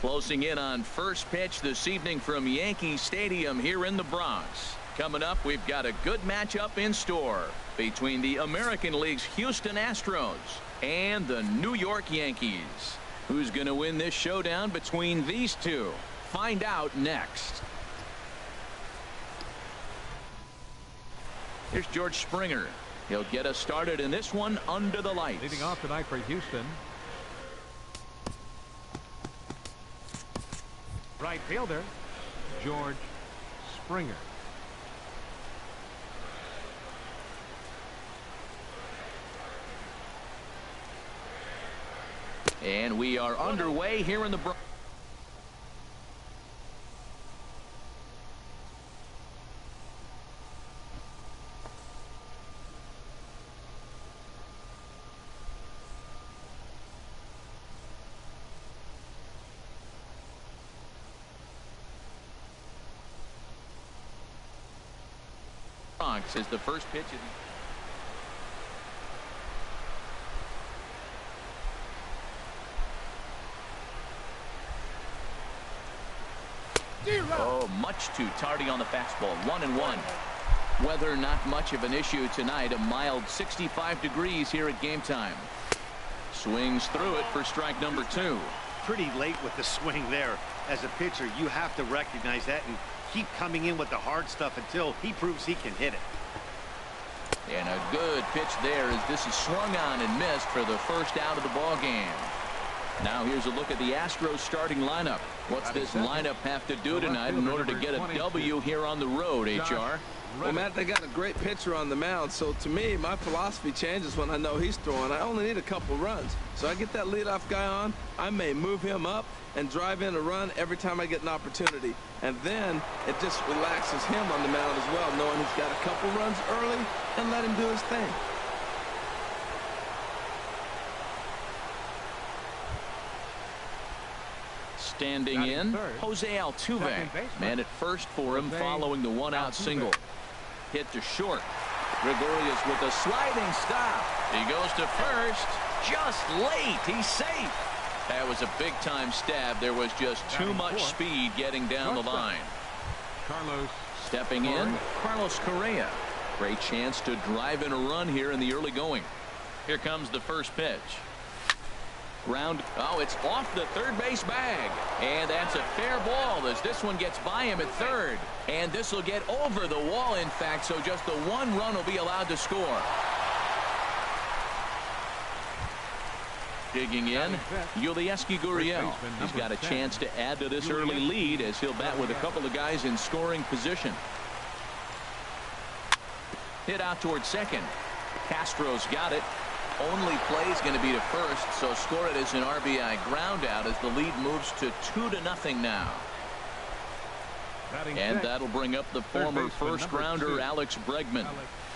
Closing in on first pitch this evening from Yankee Stadium here in the Bronx. Coming up, we've got a good matchup in store between the American League's Houston Astros and the New York Yankees. Who's going to win this showdown between these two? Find out next. Here's George Springer. He'll get us started in this one under the lights. Leading off tonight for Houston. Right fielder, George Springer. And we are underway here in the Bronx. Is the first pitch. Oh, much too tardy on the fastball. 1-1. Weather not much of an issue tonight. A mild 65 degrees here at game time. Swings through it for strike number 2. Pretty late with the swing there. As a pitcher, you have to recognize that and keep coming in with the hard stuff until he proves he can hit it. And a good pitch there as this is swung on and missed for the first out of the ball game. Now here's a look at the Astros starting lineup. What's this lineup have to do tonight in order to get a W here on the road, HR? Well, Matt, they got a great pitcher on the mound, so to me, my philosophy changes when I know he's throwing. I only need a couple runs. So I get that leadoff guy on, I may move him up and drive in a run every time I get an opportunity. And then it just relaxes him on the mound as well, knowing he's got a couple runs early and let him do his thing. Standing in, Jose Altuve. Man at first for him following the one-out single. Hit to short. Gregorius with a sliding stop. He goes to first. Just late. He's safe. That was a big-time stab. There was just too much speed getting down the line. Stepping in, Carlos Correa. Great chance to drive in a run here in the early going. Here comes the first pitch. Ground. Oh, it's off the third base bag. And that's a fair ball as this one gets by him at third. And this will get over the wall, in fact, so just the one run will be allowed to score. Digging in, Yulieski Gurriel. He's got a chance to add to this early lead as he'll bat with a couple of guys in scoring position. Hit out towards second. Castro's got it. Only play is going to be to first, so score it as an RBI ground out as the lead moves to 2-0 now. And that'll bring up the former first-rounder Alex Bregman,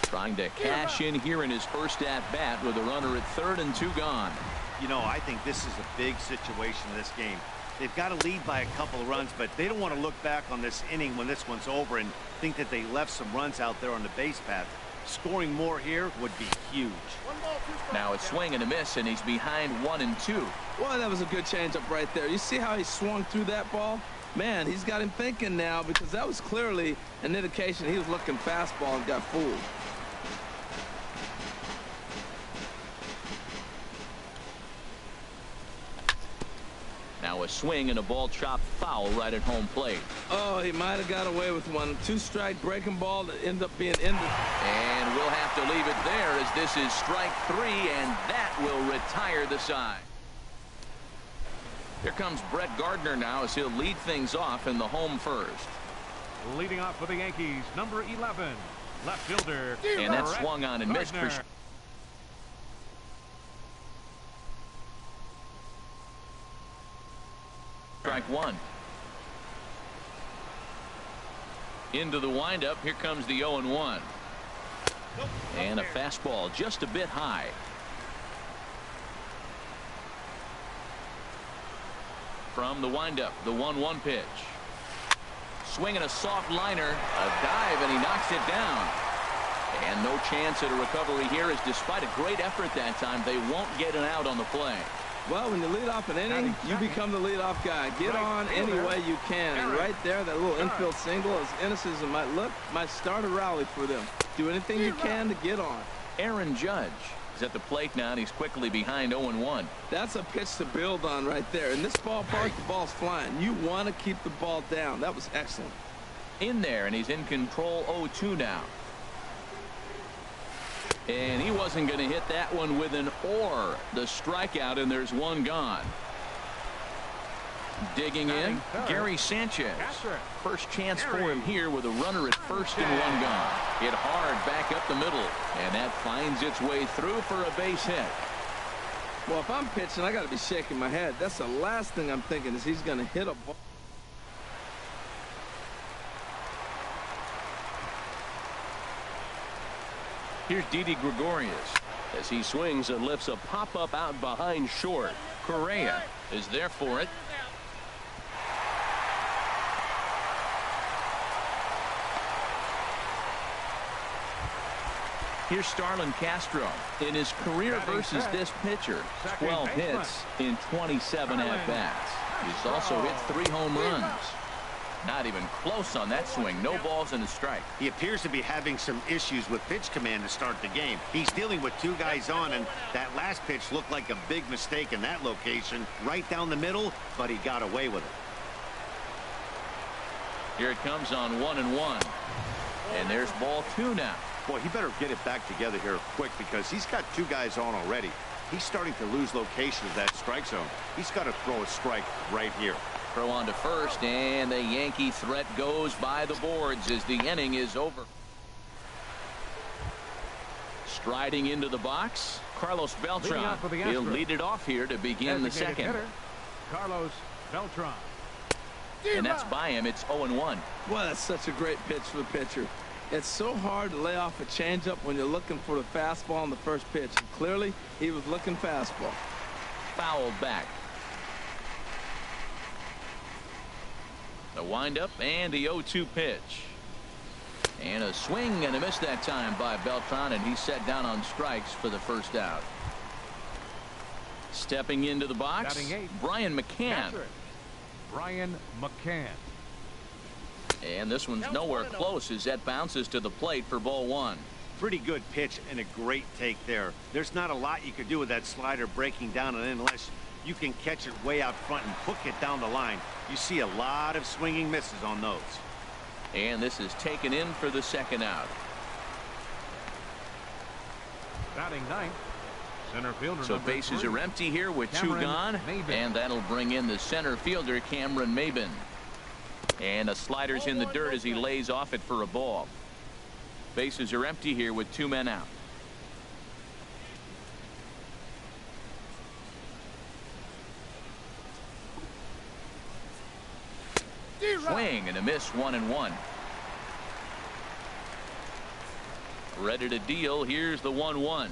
trying to cash in here in his first at-bat with a runner at third and 2 gone. You know, I think this is a big situation in this game. They've got to lead by a couple of runs, but they don't want to look back on this inning when this one's over and think that they left some runs out there on the base path. Scoring more here would be huge. Now a swing and a miss, and he's behind 1-2. Well, that was a good changeup right there. You see how he swung through that ball? Man, he's got him thinking now, because that was clearly an indication he was looking fastball and got fooled. Now a swing and a ball chopped foul right at home plate. Oh, he might have got away with one. 2-strike breaking ball that ended up being ended. And we'll have to leave it there as this is strike 3, and that will retire the side. Here comes Brett Gardner now as he'll lead things off in the home first. Leading off for the Yankees, number 11, left fielder. And that swung on and missed for strike 1. Into the windup. Here comes the 0-1. And a fastball just a bit high. From the windup, the 1-1 pitch. Swinging a soft liner, a dive, and he knocks it down. And no chance at a recovery here, as despite a great effort that time, they won't get an out on the play. Well, when you lead off an inning, you become the leadoff guy. Get on any way you can. And right there, that little infield single, as innocent as it might look, might start a rally for them. Do anything you can to get on. Aaron Judge is at the plate now, and he's quickly behind 0-1. That's a pitch to build on right there. In this ballpark, the ball's flying. You want to keep the ball down. That was excellent. In there, and he's in control 0-2 now. And he wasn't going to hit that one with an or. The strikeout, and there's one gone. Digging in, Gary Sanchez. First chance for him here with a runner at first and one gone. Hit hard back up the middle, and that finds its way through for a base hit. Well, if I'm pitching, I got to be shaking my head. That's the last thing I'm thinking is he's going to hit a ball. Here's Didi Gregorius as he swings and lifts a pop-up out behind short. Correa is there for it. Here's Starlin Castro in his career versus this pitcher. 12 hits in 27 at-bats. He's also hit 3 home runs. Not even close on that swing. No balls and a strike. He appears to be having some issues with pitch command to start the game. He's dealing with 2 guys on, and that last pitch looked like a big mistake in that location. Right down the middle, but he got away with it. Here it comes on 1-1. And there's ball 2 now. Boy, he better get it back together here quick because he's got 2 guys on already. He's starting to lose location of that strike zone. He's got to throw a strike right here. Throw on to first, and the Yankee threat goes by the boards as the inning is over. Striding into the box, Carlos Beltran. He'll lead it off here to begin the second. Hitter, Carlos Beltran. And that's by him. It's 0-1. Well, that's such a great pitch for the pitcher. It's so hard to lay off a changeup when you're looking for the fastball on the first pitch. And clearly, he was looking fastball. Fouled back. The windup and the 0-2 pitch. And a swing and a miss that time by Beltran, and he's set down on strikes for the first out. Stepping into the box, Brian McCann. Brian McCann. And this one's nowhere close as that bounces to the plate for ball 1. Pretty good pitch and a great take there. There's not a lot you could do with that slider breaking down, and unless you can catch it way out front and hook it down the line, you see a lot of swinging misses on those. And this is taken in for the second out. Batting ninth, center fielder. So bases are empty here with 2 gone, and that'll bring in the center fielder, Cameron Maben. And a slider's in the dirt as he lays off it for a ball. Bases are empty here with 2 men out. Swing and a miss, 1-1. Ready to deal. Here's the 1-1.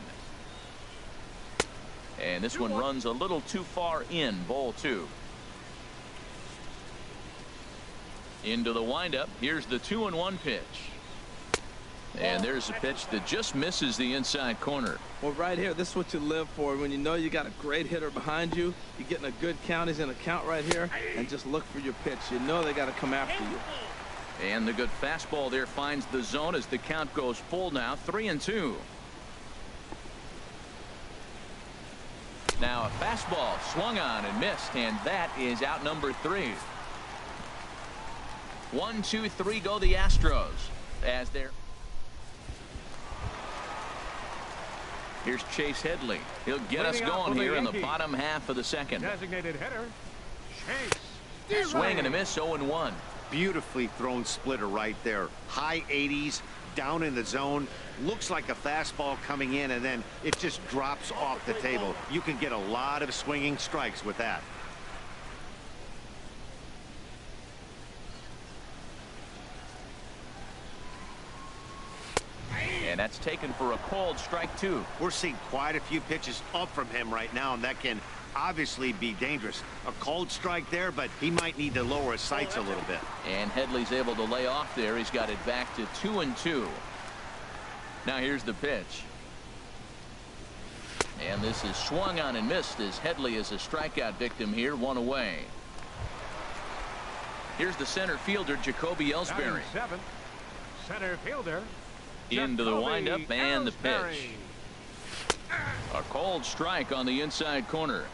And this one runs a little too far in, ball 2. Into the windup. Here's the 2-1 pitch. And there's a pitch that just misses the inside corner. Well, right here, this is what you live for. When you know you got a great hitter behind you, you're getting a good count. He's in a count right here, and just look for your pitch. You know they got to come after you. And the good fastball there finds the zone as the count goes full now, 3-2. Now a fastball swung on and missed, and that is out number 3. 1, 2, 3 go the Astros as they're. Here's Chase Headley. He'll get us going here in the bottom half of the second. Designated hitter, Chase. Swing and a miss, 0-1. Beautifully thrown splitter right there. High 80s, down in the zone. Looks like a fastball coming in, and then it just drops off the table. You can get a lot of swinging strikes with that. And that's taken for a called strike 2. We're seeing quite a few pitches up from him right now, and that can obviously be dangerous. A called strike there, but he might need to lower his sights a little bit. And Headley's able to lay off there. He's got it back to 2-2. Now here's the pitch. And this is swung on and missed as Headley is a strikeout victim here, one away. Here's the center fielder, Jacoby Ellsbury. Center fielder. Into the windup and the pitch. A cold strike on the inside corner.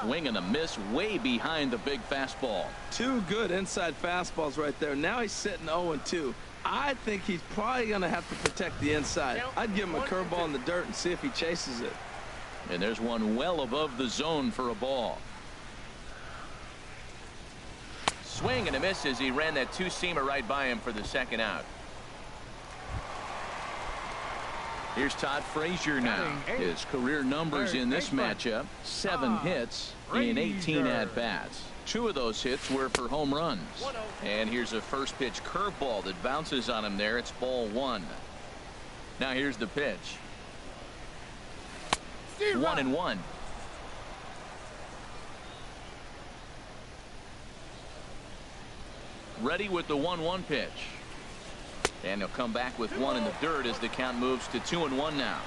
Swing and a miss way behind the big fastball. Two good inside fastballs right there. Now he's sitting 0-2. I think he's probably going to have to protect the inside. I'd give him a curveball in the dirt and see if he chases it. And there's one well above the zone for a ball. Swing and a miss as he ran that two-seamer right by him for the second out. Here's Todd Frazier now. His career numbers in this matchup: 7 hits in 18 at-bats. 2 of those hits were for home runs. And here's a first pitch curveball that bounces on him there. It's ball 1. Now here's the pitch. 1-1. Ready with the 1-1 pitch. And he'll come back with one in the dirt as the count moves to 2-1 now.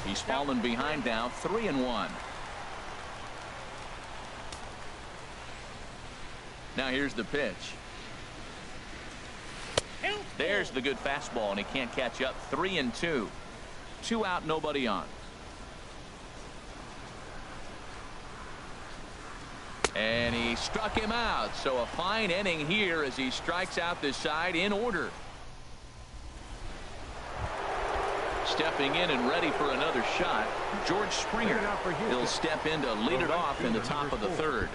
He's fallen behind now, 3-1. Now here's the pitch. There's the good fastball, and he can't catch up. 3-2. 2 out, nobody on. And he struck him out. So a fine inning here as he strikes out this side in order. Stepping in and ready for another shot, George Springer. He'll step in to lead it off in the top of the third.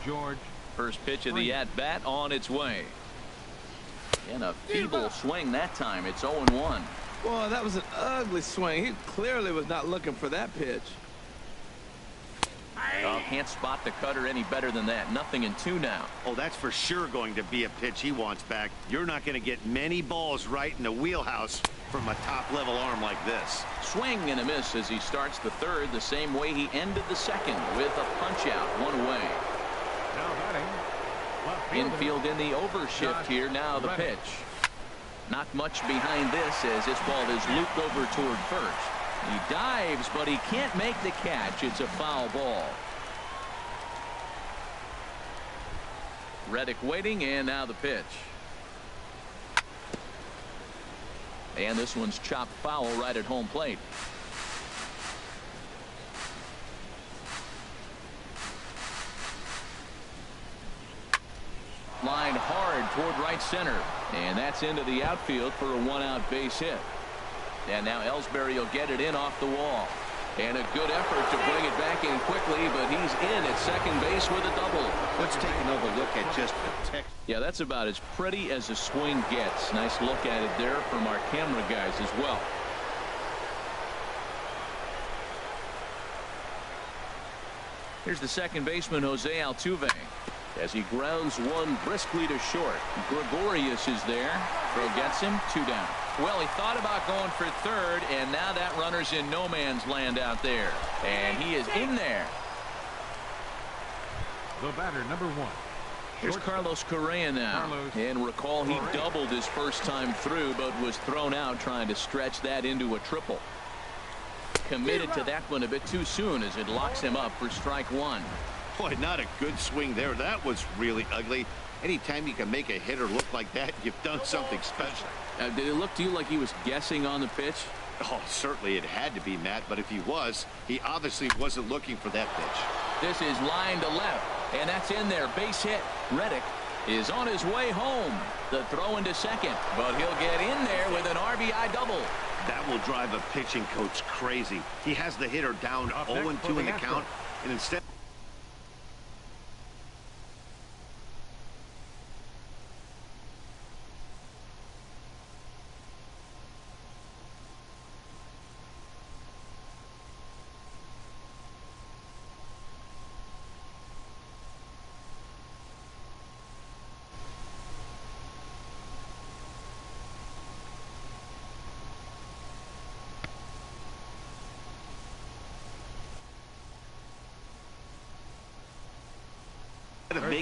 George. First pitch of the at-bat on its way. And a feeble swing that time. It's 0-1. Boy, that was an ugly swing. He clearly was not looking for that pitch. Oh, can't spot the cutter any better than that. 0-2 now. Oh, that's for sure going to be a pitch he wants back. You're not going to get many balls right in the wheelhouse from a top-level arm like this. Swing and a miss as he starts the third the same way he ended the second, with a punch-out, one away. Now batting. Infield in the overshift here. Now the pitch. Not much behind this as this ball is looped over toward first. He dives, but he can't make the catch. It's a foul ball. Reddick waiting, and now the pitch. And this one's chopped foul right at home plate. Lined hard toward right center, and that's into the outfield for a 1-out base hit. And now Ellsbury will get it in off the wall. And a good effort to bring it back in quickly, but he's in at second base with a double. Let's take another look at just the tech. Yeah, that's about as pretty as a swing gets. Nice look at it there from our camera guys as well. Here's the second baseman, Jose Altuve, as he grounds one briskly to short. Gregorius is there. Throw gets him, 2 down. Well, he thought about going for third, and now that runner's in no man's land out there. And he is in there. The batter, number 1. Here's Carlos Correa now. And recall he doubled his first time through, but was thrown out trying to stretch that into a triple. Committed to that one a bit too soon as it locks him up for strike 1. Boy, not a good swing there. That was really ugly. Anytime you can make a hitter look like that, you've done something special. Did it look to you like he was guessing on the pitch? Oh, certainly it had to be, Matt, but if he was, he obviously wasn't looking for that pitch. This is line to left, and that's in there. Base hit. Reddick is on his way home. The throw into second, but he'll get in there with an RBI double. That will drive a pitching coach crazy. He has the hitter down 0-2 in the count, and instead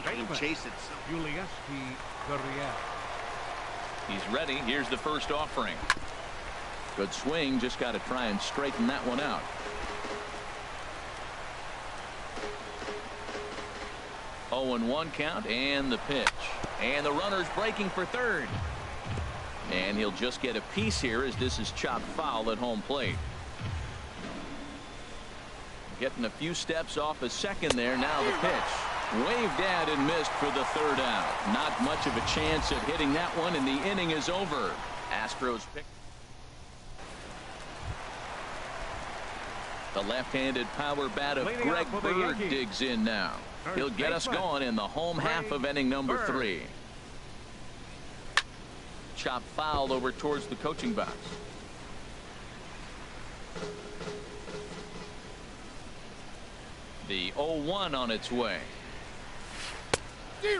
think he can chase it. He's ready. Here's the first offering. Good swing. Just got to try and straighten that one out. Oh, and 1 count, and the pitch. And the runner's breaking for third. And he'll just get a piece here as this is chopped foul at home plate. Getting a few steps off a second there. Now the pitch. Waved at and missed for the third out. Not much of a chance at hitting that one, and the inning is over. Astros pick. The left-handed power bat of Greg Bird digs in now. He'll get us going in the home half of inning number 3. Chop foul over towards the coaching box. The 0-1 on its way.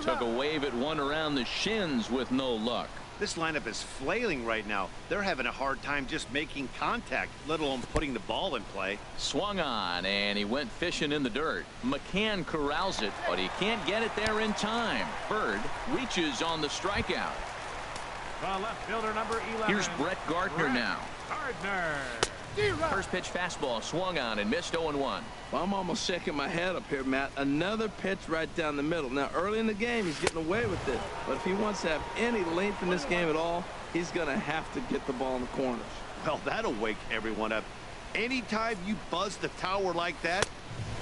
Took a wave at one around the shins with no luck. This lineup is flailing right now. They're having a hard time just making contact, let alone putting the ball in play. Swung on, and he went fishing in the dirt. McCann corrals it, but he can't get it there in time. Bird reaches on the strikeout. The left fielder, number 11. Here's Brett Gardner now. Gardner. First pitch fastball swung on and missed 0-1. Well, I'm almost shaking my head up here, Matt. Another pitch right down the middle. Now, early in the game, he's getting away with it. But if he wants to have any length in this game at all, he's going to have to get the ball in the corners. Well, that'll wake everyone up. Anytime you buzz the tower like that,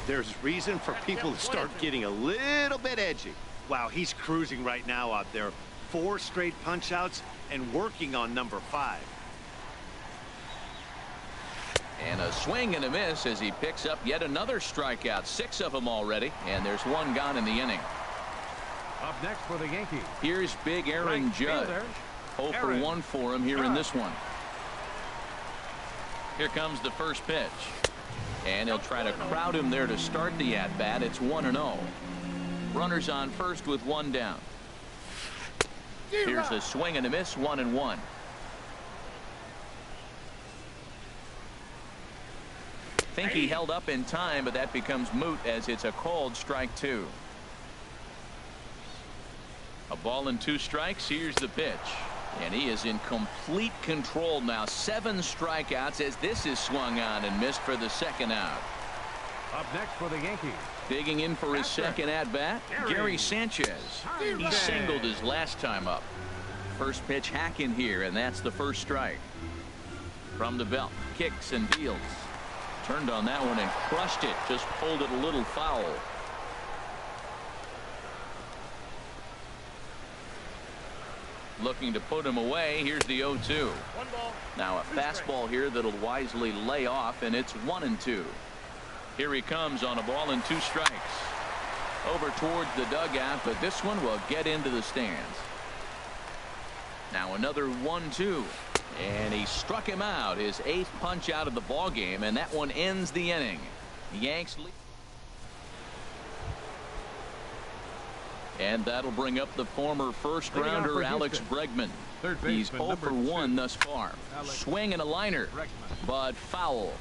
there's reason for people to start getting a little bit edgy. Wow, he's cruising right now out there. 4 straight punch outs and working on number 5. And a swing and a miss as he picks up yet another strikeout. 6 of them already, and there's 1 gone in the inning. Up next for the Yankees. Here's big Aaron Judge. 0 for 1 for him here in this one. Here comes the first pitch. And he'll try to crowd him there to start the at-bat. It's 1-0. Runners on first with 1 down. Here's a swing and a miss, 1-1. Think he held up in time, but that becomes moot as it's a called strike 2. A ball and 2 strikes. Here's the pitch. And he is in complete control now. 7 strikeouts as this is swung on and missed for the second out. Up next for the Yankees. Digging in for his second at-bat, Gary Sanchez. He singled his last time up. First pitch hacking here, and that's the first strike. From the belt, kicks and deals. Turned on that one and crushed it. Just pulled it a little foul. Looking to put him away. Here's the 0-2. Now a fastball here that'll wisely lay off, and it's 1-2. Here he comes on a ball and 2 strikes. Over towards the dugout, but this one will get into the stands. Now another 1-2. And he struck him out, his 8th punch out of the ball game, and that one ends the inning. The Yanks lead. And that'll bring up the former first-rounder Alex Bregman. He's 0 for 1 thus far. Swing and a liner, but foul.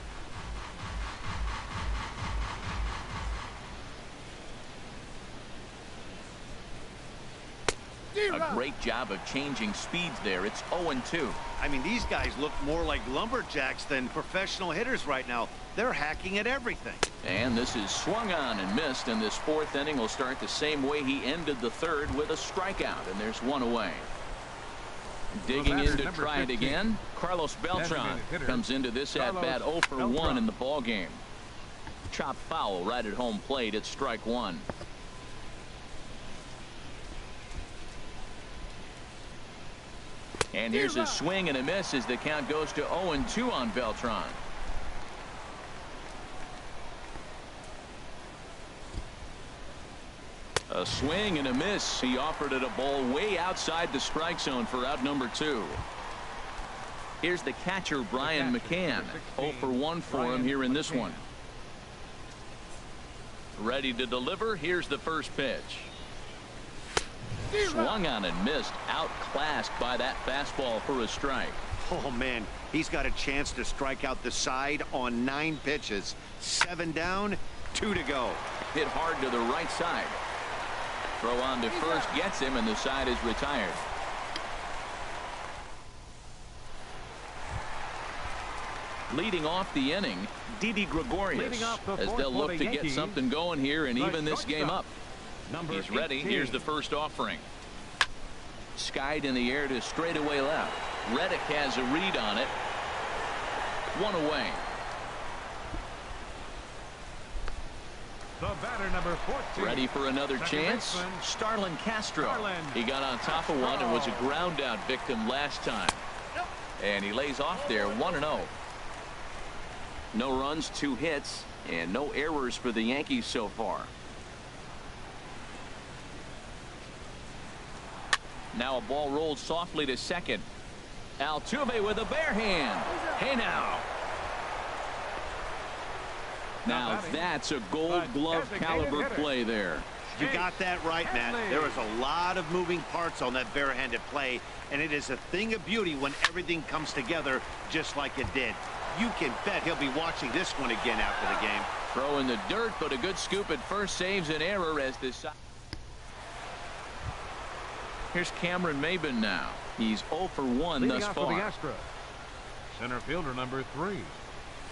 A great job of changing speeds there. It's 0-2. I mean, these guys look more like lumberjacks than professional hitters right now. They're hacking at everything. And this is swung on and missed, and this 4th inning will start the same way he ended the 3rd with a strikeout, and there's 1 away. Digging in to try it again, Carlos Beltran comes into this at-bat 0 for 1 in the ball game. Chopped foul right at home plate. It's strike 1. And here's a swing and a miss as the count goes to 0-2 on Beltran. A swing and a miss. He offered it a ball way outside the strike zone for out number 2. Here's the catcher, Brian McCann. 0 for 1 for him here in this one. Ready to deliver. Here's the first pitch. Swung on and missed. Outclassed by that fastball for a strike. Oh, man. He's got a chance to strike out the side on 9 pitches. 7 down, 2 to go. Hit hard to the right side. Throw on to first gets him, and the side is retired. Leading off the inning, Didi Gregorius, as they'll look to get something going here and even this game up. He's ready. Here's the first offering. Skied in the air to straightaway left. Reddick has a read on it. One away. The batter, number 14. Ready for another chance. Starlin Castro. He got on top of one and was a ground out victim last time. And he lays off there 1-0. No runs, 2 hits, and no errors for the Yankees so far. Now a ball rolled softly to second. Altuve with a bare hand. Hey now. Now that's a Gold Glove caliber play there. You got that right, Matt. There was a lot of moving parts on that barehanded play, and it is a thing of beauty when everything comes together just like it did. You can bet he'll be watching this one again after the game. Throw in the dirt, but a good scoop at first saves an error as this. Here's Cameron Maben now. He's 0 for 1 thus far. For the Astros. Center fielder number 3.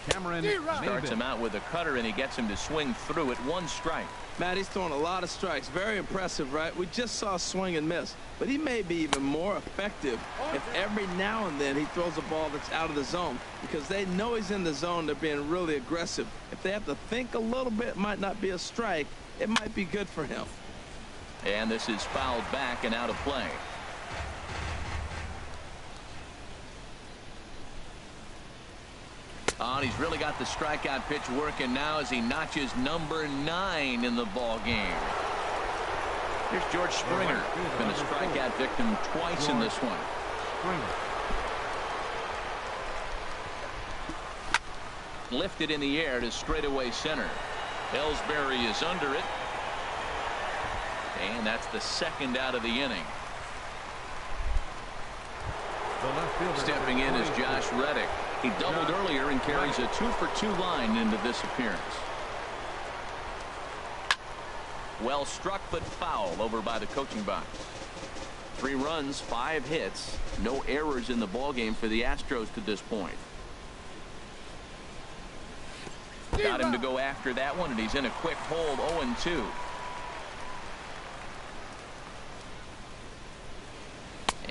Cameron starts him out with a cutter, and he gets him to swing through it. 1 strike. Matt, he's throwing a lot of strikes. Very impressive, right? We just saw a swing and miss. But he may be even more effective if every now and then he throws a ball that's out of the zone, because they know he's in the zone. They're being really aggressive. If they have to think a little bit, it might not be a strike. It might be good for him. And this is fouled back and out of play. Oh, and he's really got the strikeout pitch working now as he notches number 9 in the ball game. Here's George Springer. Been a strikeout victim twice in this one. Lifted in the air to straightaway center. Ellsbury is under it. And that's the second out of the inning. Stepping in is Josh Reddick. He doubled earlier and carries a 2-for-2 line into this appearance. Well struck, but foul over by the coaching box. 3 runs, 5 hits, no errors in the ballgame for the Astros to this point. Got him to go after that one, and he's in a quick hold. 0-2.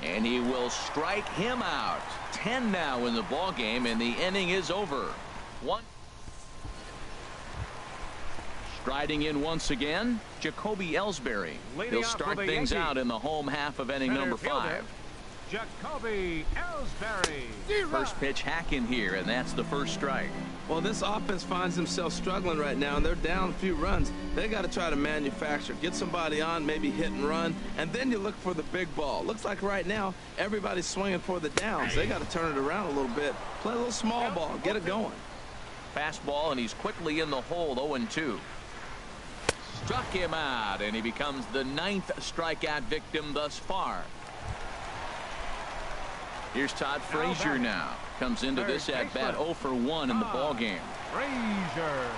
And he will strike him out. 10 now in the ball game, and the inning is over. 1. Striding in once again, Jacoby Ellsbury. He'll start things out in the home half of inning number 5. Jacoby Ellsbury. First pitch hack in here, and that's the first strike. Well, this offense finds themselves struggling right now, and they're down a few runs. They got to try to manufacture, get somebody on, maybe hit and run, and then you look for the big ball. Looks like right now everybody's swinging for the downs. They got to turn it around a little bit, play a little small ball, get it going. Fastball, and he's quickly in the hole. 0-2. Struck him out, and he becomes the 9th strikeout victim thus far. Here's Todd Frazier now. Comes into this at bat 0 for 1 in the ball game. Frazier.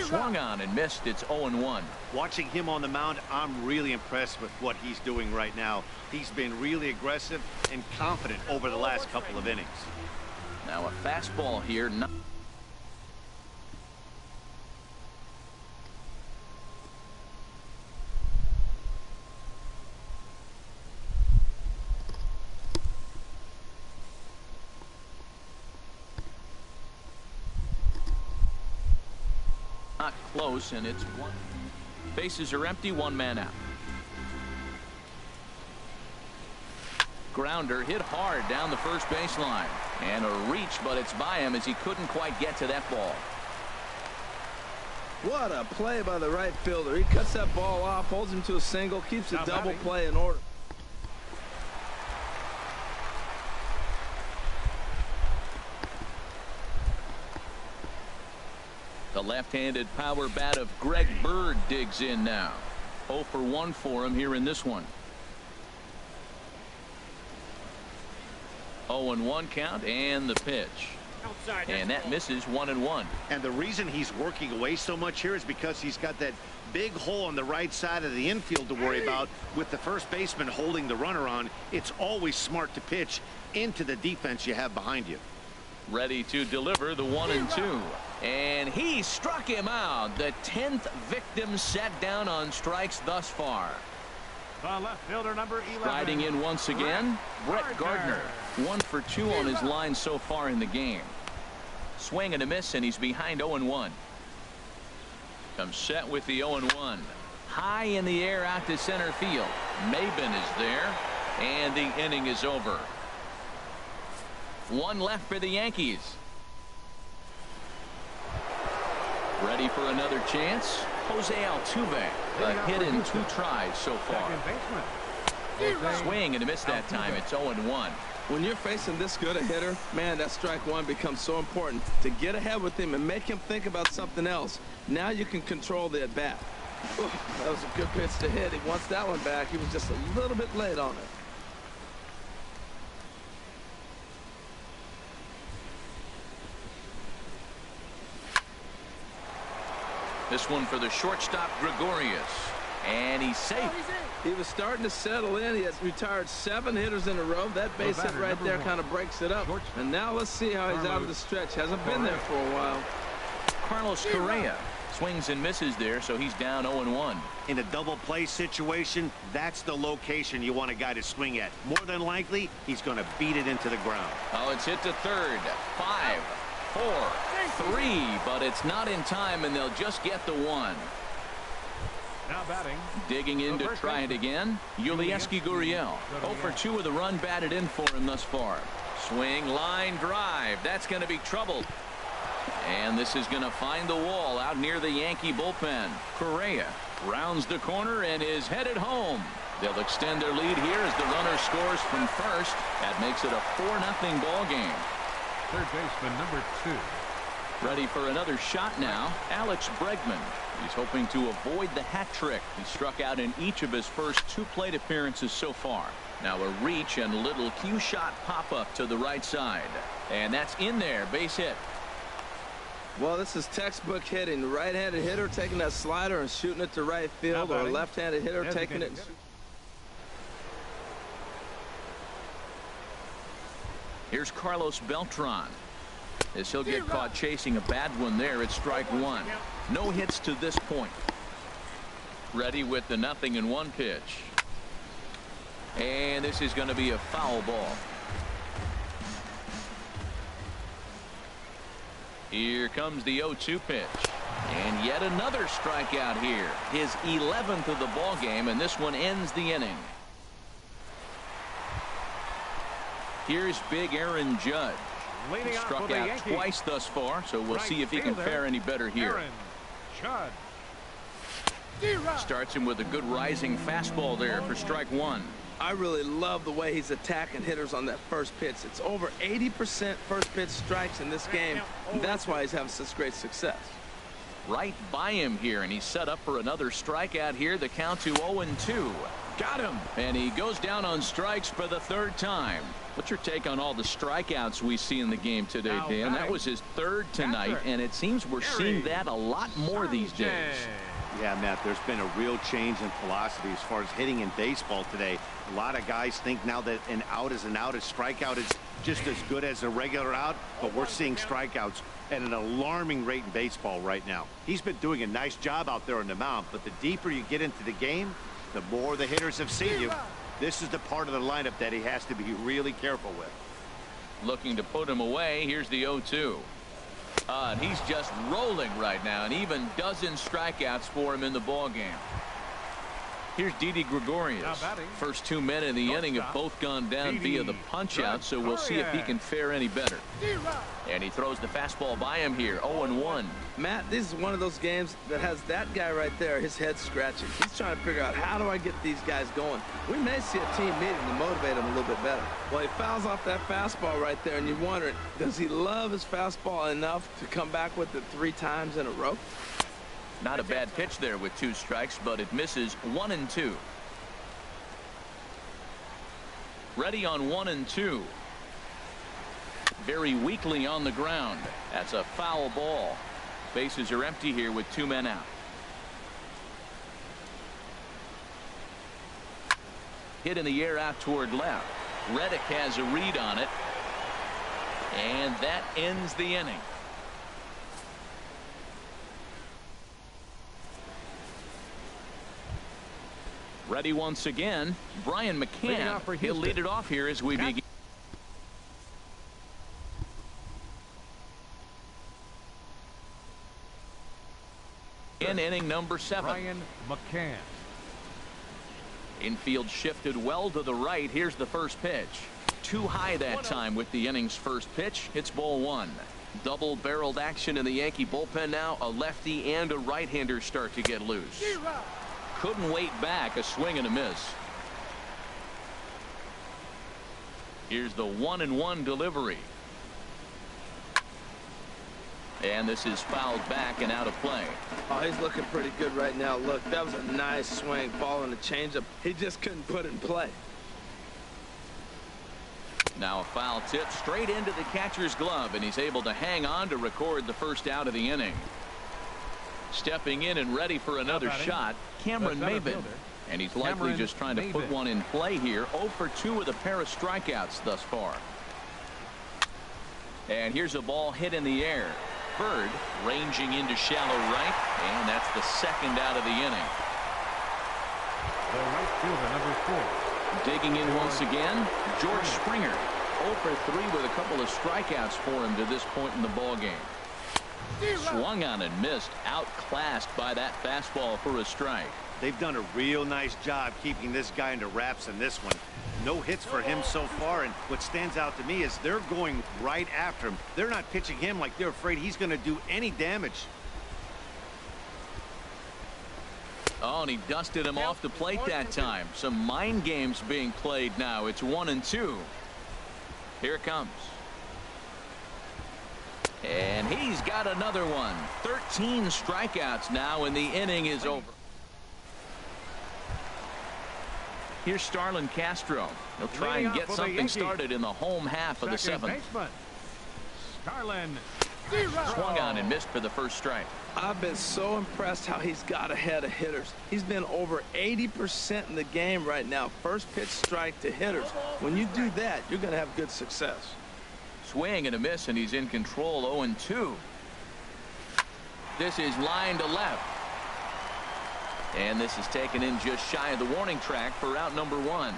Swung on and missed. It's 0-1. Watching him on the mound, I'm really impressed with what he's doing right now. He's been really aggressive and confident over the last couple of innings. Now a fastball here. Not close, and it's 1. Bases are empty, 1 man out. Grounder hit hard down the first baseline, and a reach, but it's by him as he couldn't quite get to that ball. What a play by the right fielder. He cuts that ball off, holds him to a single, keeps the double play in order. The left-handed power bat of Greg Bird digs in now. 0 for 1 for him here in this one. 0-1 count, and the pitch. And that misses 1-1. And the reason he's working away so much here is because he's got that big hole on the right side of the infield to worry about. With the first baseman holding the runner on, it's always smart to pitch into the defense you have behind you. Ready to deliver the 1-2. And he struck him out. The 10th victim set down on strikes thus far. The left fielder, number 11. Riding in once again, Brett Gardner. 1 for 2 on his line so far in the game. Swing and a miss, and he's behind 0-1. Comes set with the 0-1. High in the air out to center field. Maben is there, and the inning is over. 1 left for the Yankees. Ready for another chance. Jose Altuve. A hit in 2 tries so far. Swing and a miss that time. It's 0-1. When you're facing this good a hitter, man, that strike one becomes so important to get ahead with him and make him think about something else. Now you can control the at-bat. That was a good pitch to hit. He wants that one back. He was just a little bit late on it. This one for the shortstop, Gregorius. And he's safe. He was starting to settle in. He has retired 7 hitters in a row. That base hit right there kind of breaks it up. And now let's see how he's out of the stretch. Hasn't been there for a while. Carlos Correa swings and misses there, so he's down 0-1. In a double play situation, that's the location you want a guy to swing at. More than likely, he's going to beat it into the ground. Oh, it's hit to third. 5, 4, 3, but it's not in time, and they'll just get the 1. Now batting. Digging in to try it again. Yulieski Gurriel. 0 for 2 with a run batted in for him thus far. Swing, line drive. That's going to be trouble. And this is going to find the wall out near the Yankee bullpen. Correa rounds the corner and is headed home. They'll extend their lead here as the runner scores from first. That makes it a 4-0 ball game. Third baseman, number 2. Ready for another shot now. Alex Bregman. He's hoping to avoid the hat trick. He struck out in each of his first 2 plate appearances so far. Now a reach and little cue shot pop up to the right side. And that's in there. Base hit. Well, this is textbook hitting. Right-handed hitter taking that slider and shooting it to right field, or a left-handed hitter taking it. Here's Carlos Beltran. As he'll get caught chasing a bad one there, it's strike 1. No hits to this point. Ready with the 0-1 pitch. And this is going to be a foul ball. Here comes the 0-2 pitch. And yet another strikeout here. His 11th of the ball game, and this one ends the inning. Here's big Aaron Judge. He struck out twice thus far, so we'll see if he can fare any better here. Starts him with a good rising fastball there for strike 1. I really love the way he's attacking hitters on that first pitch. It's over 80% first pitch strikes in this game. And that's why he's having such great success. Right by him here, and he's set up for another strikeout here. The count to 0-2. Got him. And he goes down on strikes for the 3rd time. What's your take on all the strikeouts we see in the game today, Dan? That was his 3rd tonight, and it seems we're seeing that a lot more these days. Yeah, Matt, there's been a real change in philosophy as far as hitting in baseball today. A lot of guys think now that an out is an out, a strikeout is just as good as a regular out, but we're seeing strikeouts at an alarming rate in baseball right now. He's been doing a nice job out there on the mound, but the deeper you get into the game, the more the hitters have seen you. This is the part of the lineup that he has to be really careful with. Looking to put him away. Here's the 0-2. And he's just rolling right now, and even dozen strikeouts for him in the ball game. Here's Didi Gregorius. First 2 men in the inning have both gone down via the punch out, so we'll see if he can fare any better. And he throws the fastball by him here. 0-1. Matt, this is one of those games that has that guy right there, his head scratching. He's trying to figure out, how do I get these guys going? We may see a team meeting to motivate him a little bit better. Well, he fouls off that fastball right there, and you're wondering, does he love his fastball enough to come back with it 3 times in a row? Not a bad pitch there with 2 strikes, but it misses 1-2. Ready on 1-2. very weakly on the ground. That's a foul ball. Bases are empty here with 2 men out. Hit in the air out toward left. Reddick has a read on it. And that ends the inning. Ready once again, Brian McCann. He'll lead it off here as we begin. In inning number 7. Brian McCann. Infield shifted well to the right. Here's the first pitch. Too high that time with the inning's first pitch. It's ball 1. Double-barreled action in the Yankee bullpen now. A lefty and a right-hander start to get loose. Couldn't wait back. A swing and a miss. Here's the 1-1 delivery. And this is fouled back and out of play. Oh, he's looking pretty good right now. Look, that was a nice swing, following the changeup. He just couldn't put it in play. Now a foul tip straight into the catcher's glove, and he's able to hang on to record the first out of the inning. Stepping in and ready for another shot, Cameron Maben. And he's likely just trying to put one in play here. 0 for 2 with a pair of strikeouts thus far. And here's a ball hit in the air. Bird ranging into shallow right, and that's the second out of the inning. The right fielder, number 4. Digging in once again, George Springer. 0 for 3 with a couple of strikeouts for him to this point in the ball game. Swung on and missed, outclassed by that fastball for a strike. They've done a real nice job keeping this guy under wraps in this one. No hits for him so far, and what stands out to me is they're going right after him. They're not pitching him like they're afraid he's going to do any damage. Oh, and he dusted him off the plate that time. Some mind games being played now. It's 1-2. Here it comes. And he's got another one. 13 strikeouts now, and the inning is over. Here's Starlin Castro. He'll try and get something started in the home half of the 7th. Starlin. Swung on and missed for the first strike. I've been so impressed how he's got ahead of hitters. He's been over 80% in the game right now. First pitch strike to hitters. When you do that, you're going to have good success. Swing and a miss, and he's in control. 0-2. This is line to left. And this is taken in just shy of the warning track for out number 1.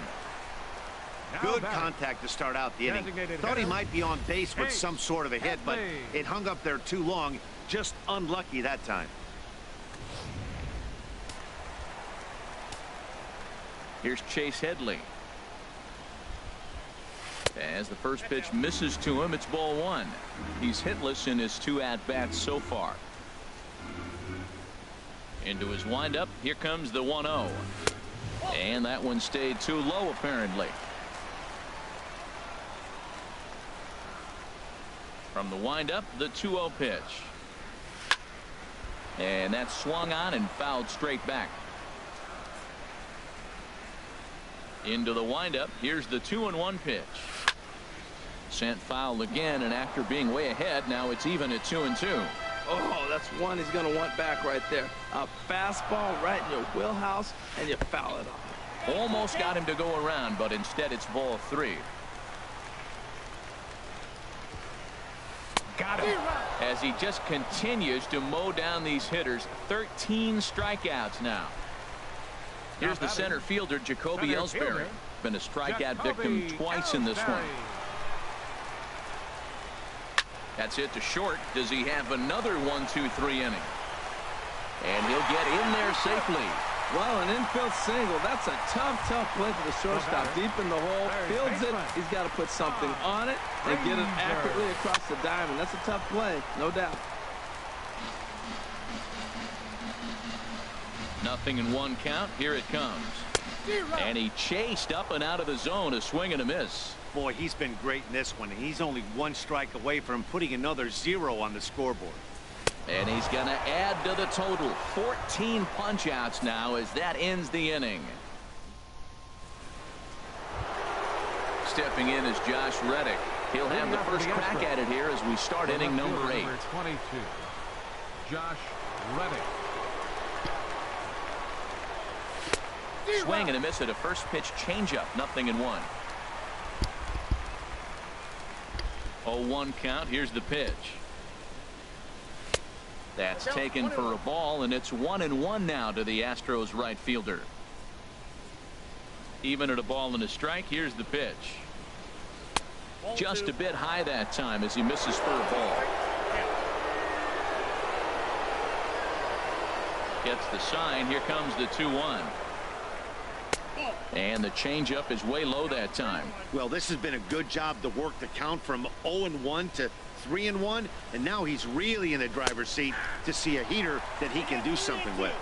Good contact to start out the inning. Thought he might be on base with some sort of a hit, but it hung up there too long. Just unlucky that time. Here's Chase Headley. As the first pitch misses to him, it's ball 1. He's hitless in his 2 at-bats so far. Into his windup. Here comes the 1-0. And that one stayed too low, apparently. From the windup, the 2-0 pitch. And that swung on and fouled straight back. Into the windup. Here's the 2-1 pitch. Sent foul again, and after being way ahead, now it's even at 2-2. Oh, that's one he's going to want back right there. A fastball right in your wheelhouse, and you foul it off. Almost got him to go around, but instead it's ball 3. Got him. As he just continues to mow down these hitters. 13 strikeouts now. Here's the center fielder, Jacoby Ellsbury. Been a strikeout victim twice in this one. That's it to short. Does he have another 1-2-3 inning? And he'll get in there safely. Well, an infield single. That's a tough play for the shortstop. Deep in the hole. Fields it. He's got to put something on it and get it accurately across the diamond. That's a tough play, no doubt. Nothing in 1 count. Here it comes. And he chased up and out of the zone. A swing and a miss. Boy, he's been great in this one. He's only 1 strike away from putting another 0 on the scoreboard. And he's going to add to the total. 14 punch-outs now as that ends the inning. Stepping in is Josh Reddick. He'll have the first crack at it here as we start inning number 8. 22, Josh Reddick. Swing and a miss at a first pitch changeup. 0-1. 0-1 count. Here's the pitch. That's taken for a ball, and it's 1-1 now to the Astros right fielder. Even at a ball and a strike. Here's the pitch. Just a bit high that time as he misses for a ball. Gets the sign. Here comes the 2-1. And the changeup is way low that time. Well, this has been a good job to work the count from 0-1 to 3-1, and now he's really in the driver's seat to see a heater that he can do something with.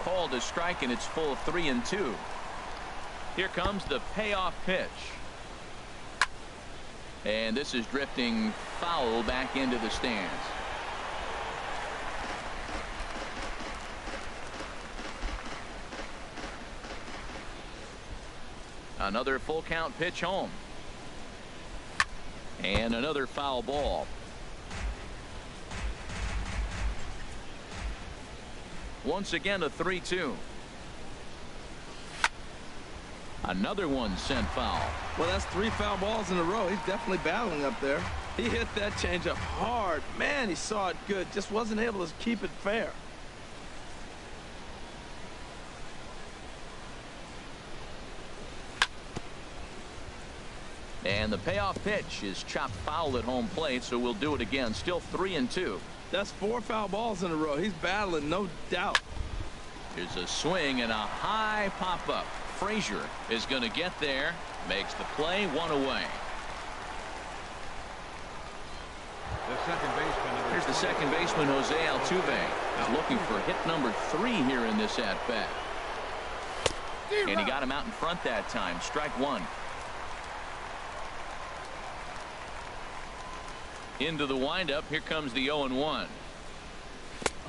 Called a strike, and it's full 3-2. Here comes the payoff pitch. And this is drifting foul back into the stands. Another full count pitch home. And another foul ball. Once again a 3-2. Another one sent foul. Well, that's 3 foul balls in a row. He's definitely battling up there. He hit that changeup hard. Man, he saw it good. Just wasn't able to keep it fair. And the payoff pitch is chopped foul at home plate, so we'll do it again. Still 3-2. That's 4 foul balls in a row. He's battling, no doubt. Here's a swing and a high pop-up. Frazier is going to get there. Makes the play. 1 away. Here's the second baseman, Jose Altuve. He's looking for hit number 3 here in this at-bat. And he got him out in front that time. Strike 1. Into the windup. Here comes the 0-1.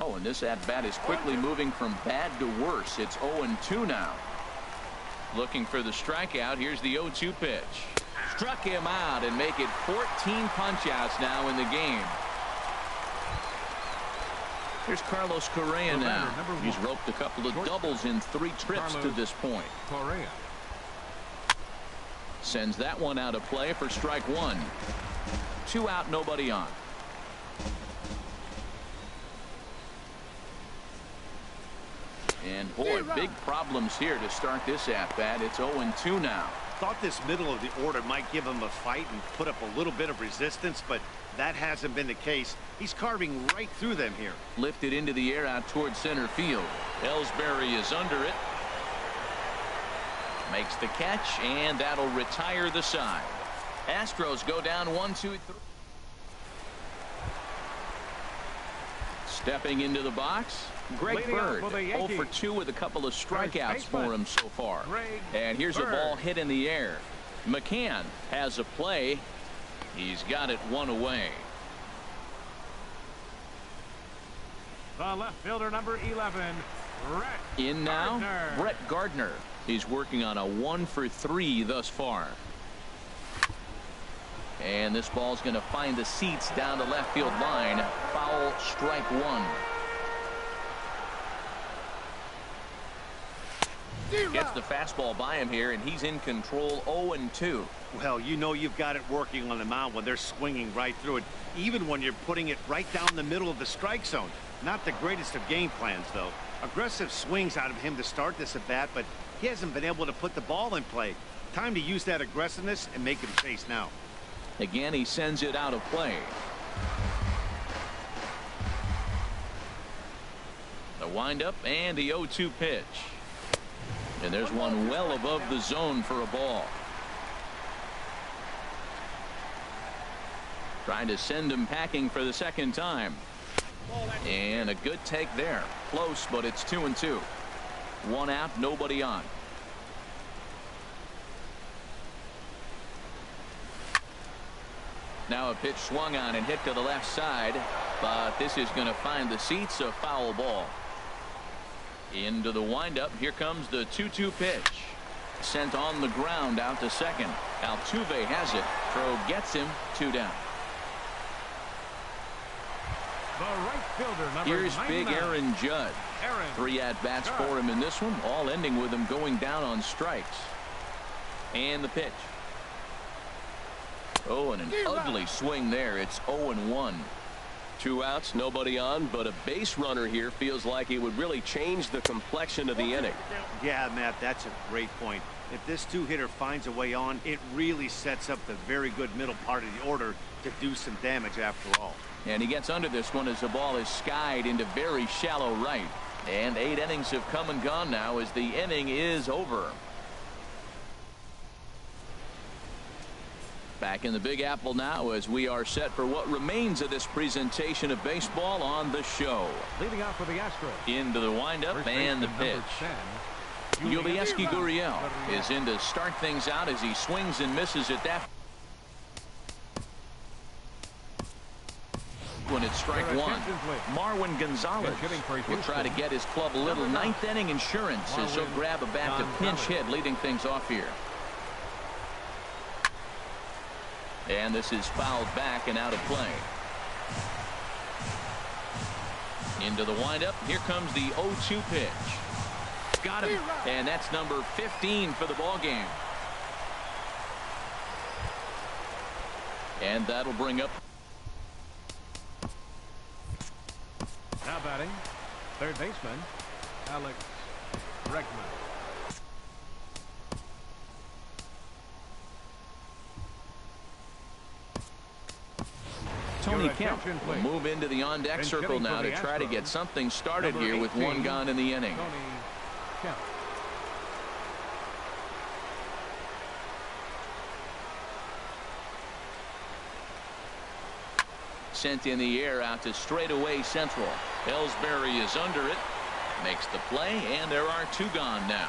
Oh, and this at-bat is quickly moving from bad to worse. It's 0-2 now. Looking for the strikeout. Here's the 0-2 pitch. Struck him out and make it 14 punch-outs now in the game. Here's Carlos Correa now. He's roped a couple of doubles in 3 trips to this point. Correa sends that one out of play for strike 1. 2 out, nobody on. And boy, big problems here to start this at-bat. It's 0-2 now. Thought this middle of the order might give him a fight and put up a little bit of resistance, but that hasn't been the case. He's carving right through them here. Lifted into the air out towards center field. Ellsbury is under it. Makes the catch, and that'll retire the side. Astros go down 1-2-3. Stepping into the box, Greg Bird, 0 for 2 with a couple of strikeouts for him so far. And here's a ball hit in the air. McCann has a play. He's got it 1 away. The left fielder, number 11, Brett in now, Gardner. Brett Gardner. He's working on a 1 for 3 thus far. And this ball's going to find the seats down the left field line. Foul, strike 1. Gets the fastball by him here, and he's in control. 0-2. Well, you know you've got it working on the mound when they're swinging right through it, even when you're putting it right down the middle of the strike zone. Not the greatest of game plans, though. Aggressive swings out of him to start this at bat, but he hasn't been able to put the ball in play. Time to use that aggressiveness and make him chase now. Again, he sends it out of play. The windup and the 0-2 pitch. And there's one well above the zone for a ball. Trying to send him packing for the second time. And a good take there. Close, but it's 2-2. 1 out, nobody on. Now a pitch swung on and hit to the left side, but this is going to find the seats. A foul ball. Into the windup. Here comes the 2-2 pitch. sent on the ground out to second. Altuve has it. Throw gets him. 2 down. The right fielder, number Here's 99. big Aaron Judge. 3 at-bats Judge. for him in this one, all ending with him going down on strikes. And the pitch. Oh, and an ugly swing there. It's 0-1. 2 outs, nobody on, but a base runner here feels like it would really change the complexion of the inning. Yeah, Matt, that's a great point. If this 2-hitter finds a way on, it really sets up the very good middle part of the order to do some damage after all. And he gets under this one as the ball is skied into very shallow right. And 8 innings have come and gone now as the inning is over. Back in the Big Apple now as we are set for what remains of this presentation of baseball on the show. Leading out for the Astros. Into the windup and the pitch. Yulieski Gurriel is in to start things out as he swings and misses at that. When it's strike 1, Marwin Gonzalez will try to get his club a little 9th inning insurance as he'll grab a bat to pinch hit, leading things off here. And this is fouled back and out of play. Into the windup. Here comes the 0-2 pitch. Got him. And that's number 15 for the ball game. And that'll bring up. Now batting, third baseman, Alex Bregman. Tony Kemp will move into the on-deck circle now to try to get something started here with 1 gone in the inning. Tony Kemp. Sent in the air out to straightaway central. Ellsbury is under it. Makes the play, and there are 2 gone now.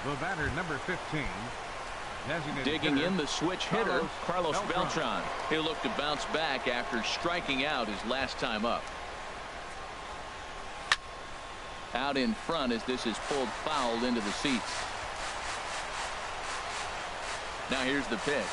The batter, number 15. Digging in the switch hitter, Carlos Beltran. He'll look to bounce back after striking out his last time up. Out in front as this is pulled foul into the seats. Now here's the pitch.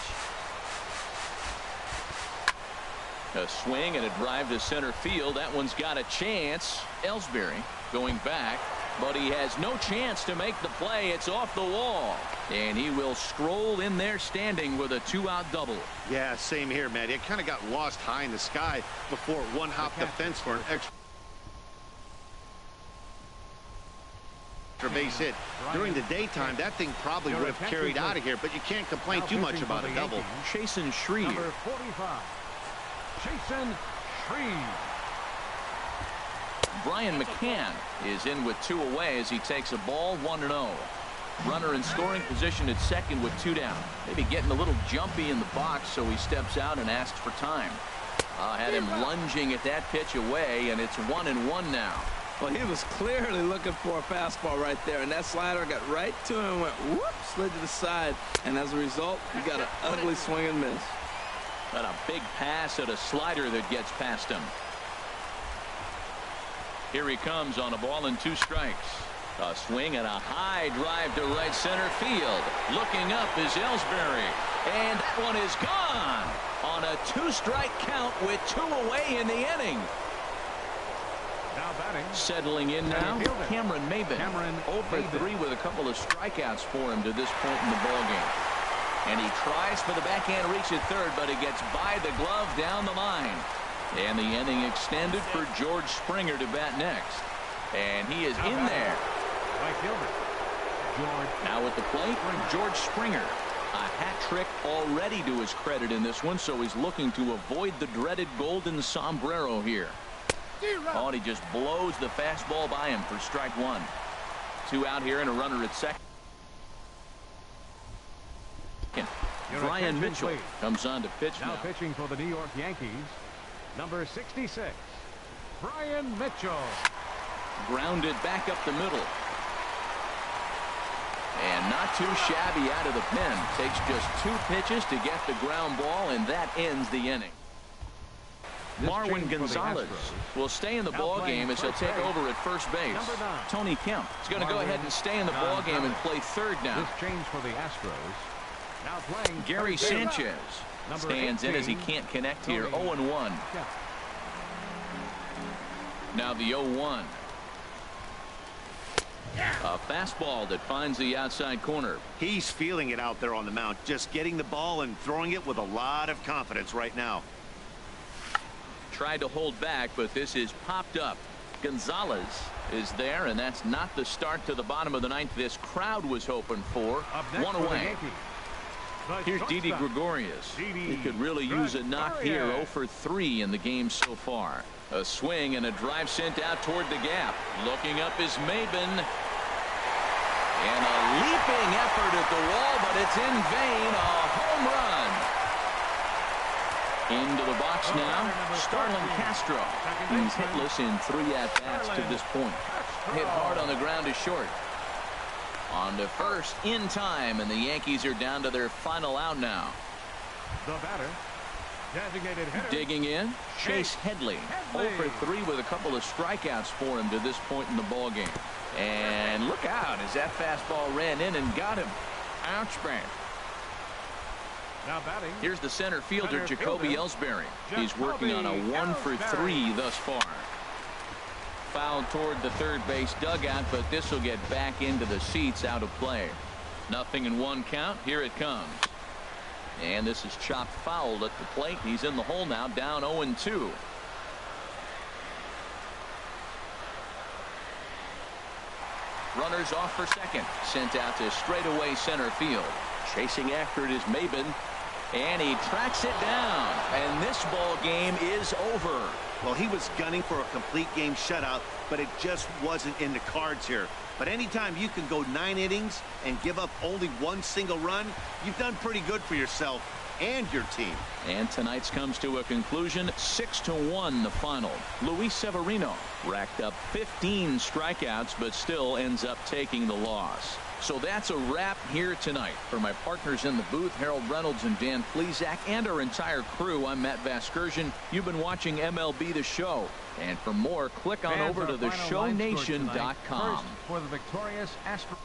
A swing and a drive to center field. That one's got a chance. Ellsbury going back, but he has no chance to make the play. It's off the wall, and he will stroll in there standing with a 2-out double. Yeah, same here, man. It kind of got lost high in the sky before it one-hopped the fence for an extra base hit. During the daytime, that thing probably would have carried out of here, but you can't complain too much about a double. Chasen Shreve. Number 45. Chasen Shreve. Brian McCann is in with 2 away as he takes a ball 1-0. Runner in scoring position at second with 2 down. Maybe getting a little jumpy in the box, so he steps out and asks for time. Had him lunging at that pitch away, and it's 1-1 now. Well, he was clearly looking for a fastball right there, and that slider got right to him and went whoop, slid to the side, and as a result, you got an ugly swing and miss. Got a big pass at a slider that gets past him. Here he comes on a ball and 2 strikes. A swing and a high drive to right center field. Looking up is Ellsbury, and that one is gone on a 2-strike count with 2 away in the inning. Now batting. Settling in now, Cameron Maben. 0 for 3 with a couple of strikeouts for him to this point in the ballgame. And he tries for the backhand reach at third, but it gets by the glove down the line. And the inning extended for George Springer to bat next. And he is in there. Right fielder, George. Now at the plate, George Springer. A hat trick already to his credit in this one, so he's looking to avoid the dreaded golden sombrero here. Oh, and he just blows the fastball by him for strike 1. 2 out here and a runner at second. Brian Mitchell comes on to pitch now. Now pitching for the New York Yankees, number 66, Brian Mitchell. Grounded back up the middle. And not too shabby out of the pen. Takes just 2 pitches to get the ground ball, and that ends the inning. Marwin Gonzalez will stay in the ball game as he'll take over at first base. Tony Kemp is going to go ahead and stay in the ball game and play third now. This change for the Astros. Now playing Gary Sanchez stands in as he can't connect here. 0-1. Now the 0-1. A fastball that finds the outside corner. He's feeling it out there on the mound, just getting the ball and throwing it with a lot of confidence right now. Tried to hold back, but this is popped up. Gonzalez is there, and that's not the start to the bottom of the ninth this crowd was hoping for. One away. Here's Didi Gregorius. He could really use a knock here. 0 for 3 in the game so far. A swing and a drive sent out toward the gap. Looking up is Maben. And a leaping effort at the wall, but it's in vain. A home run. Into the box now, Starlin Castro. He's hitless in 3 at-bats to this point. Hit hard on the ground is short. On to first in time, and the Yankees are down to their final out now. The batter, designated hitter. Digging in, Chase Headley. 0 for 3 with a couple of strikeouts for him to this point in the ball game. And look out as that fastball ran in and got him. Ouch, man. Now batting. Here's the center fielder, Jacoby Ellsbury. He's working on a 1 for 3 thus far. Fouled toward the third base dugout, but this will get back into the seats, out of play. 0-1 count. Here it comes. And this is chopped foul at the plate. He's in the hole now, down 0-2. Runners off for second. Sent out to straightaway center field. Chasing after it is Maben. And he tracks it down. And this ball game is over. Well, he was gunning for a complete game shutout, but it just wasn't in the cards here. But anytime you can go 9 innings and give up only 1 single run, you've done pretty good for yourself and your team. And tonight's comes to a conclusion. 6-1 the final. Luis Severino racked up 15 strikeouts, but still ends up taking the loss. So that's a wrap here tonight. For my partners in the booth, Harold Reynolds and Dan Plesac, and our entire crew, I'm Matt Vasgersian. You've been watching MLB The Show. And for more, click on over to theshownation.com. For the victorious Astros.